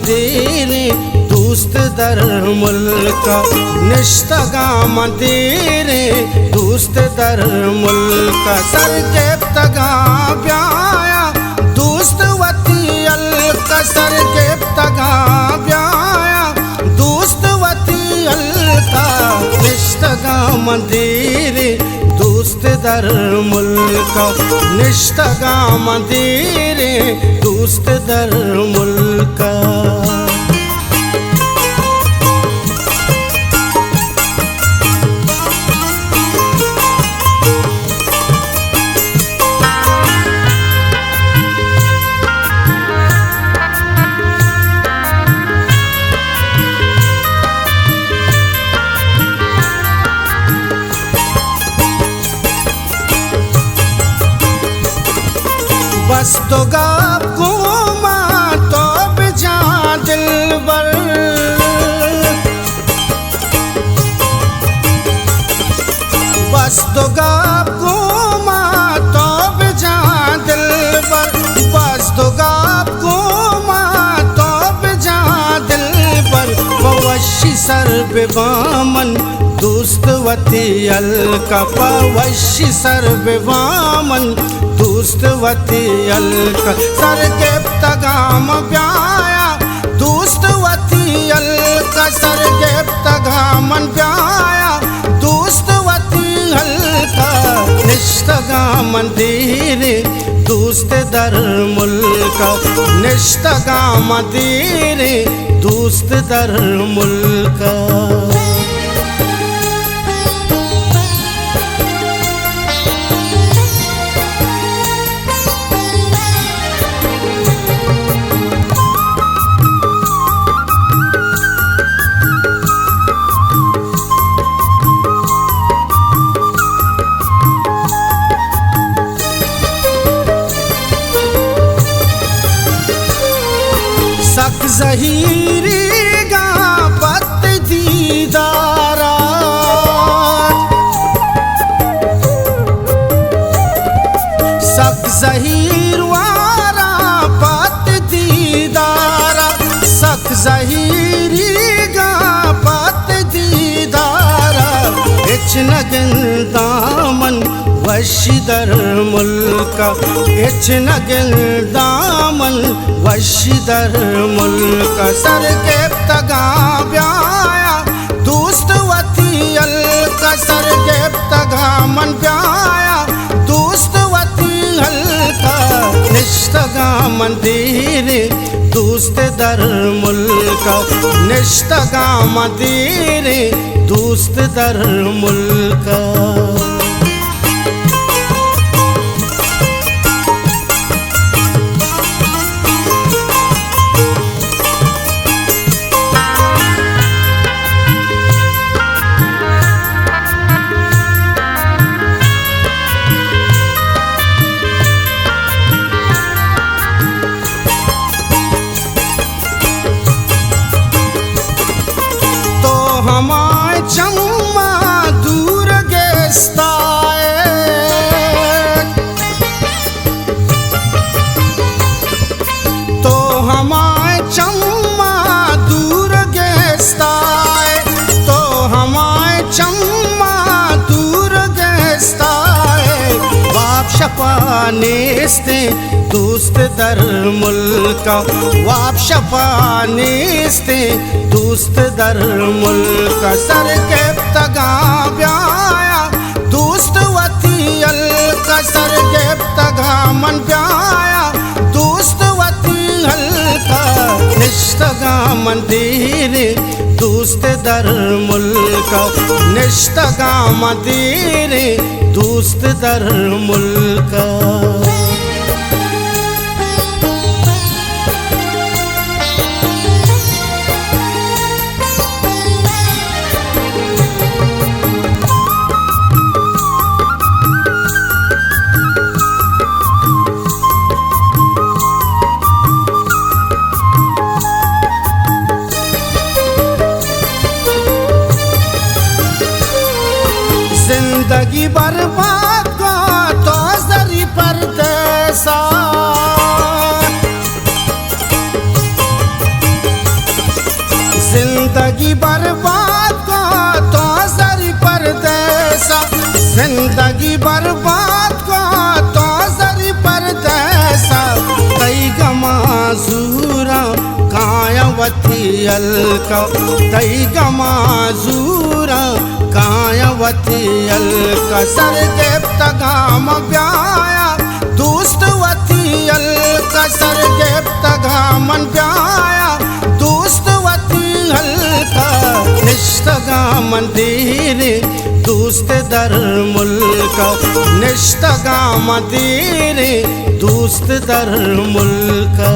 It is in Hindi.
मंदिरे दोस्त दर मुल्क निष्ठगा मंदिरे दोस्त दर मुल्क सरगेब तगा ब्याया दोस्त वती अलक सरगेब तगा ब्याया दोस्त वती अलका निष्ठगा मंदिरे दोस्त दर मुल्क निष्ठगा मंदिरे दोस्त दर मुल्क बस तो गाप घूमा तो बिजा दिलबर बस तो गाप घूमा तो बिजा दिलबर बस तो गाप घूमा तो बिजा दिलबर पवशी सर बेबामन दोस्त वती अलका पवशी सर बेबामन दोस्त वती अलका सरगेब तगाम ब्याया दोस्त वती अलका सरगेब तगामन ब्याया दोस्त वती अलका निष्ठगा मंदिरे दोस्त दर मुल्क निष्ठगा मंदिरे दोस्त दर मुल्क सक ज़हीरी गा पत दीदारा सक ज़हीर वारा पत दीदारा सक ज़हीरी गा पत दीदारा इच नगन दामन वशी दर मुल्क इच नगन दामन वशी दर मुल्क सरगेब तगा ब्याया दोस्त वती अलका सरगेब तगा मन ब्याया दोस्त वती अलका निष्ठगा मंदिरे दोस्त दर मुल्क निष्ठगा मंदिरे दोस्त दर मुल्क हमाय चम्मा दूर गेस्ताए तो हमाय चम्मा दूर गेस्ताए तो हमाय चम्मा दूर गेस्ताए बाप शपानेस्ते दोस्त दर मुल्क वाप शपानेस्ते दोस्त दर मुल्क सरगेब तगा ब्याया दोस्त वती अलका सरगेब तगा मन ब्याया दोस्त वती अलका निष्ठगा मंदिरे दोस्त दर मुल्क निष्ठगा मंदिरे दोस्त दर मुल्क जिंदगी बर्बाद को तो जरी परदेसा जिंदगी बर्बाद को तो सरी परदेसा, जिंदगी बर्बाद को तो सरी परदेसा। तई गमाजूरा कायवती अलका, तई गमाजूरा कायवती अलका। सरगे तगाम ब्याया दोस्त वती अलका, सरगे तगामन ब्याया दोस्त वती अलका। निष्तगा मंदिर दोस्त दर मुल्का, निष्तगा मंदिर दोस्त दर मुल्का।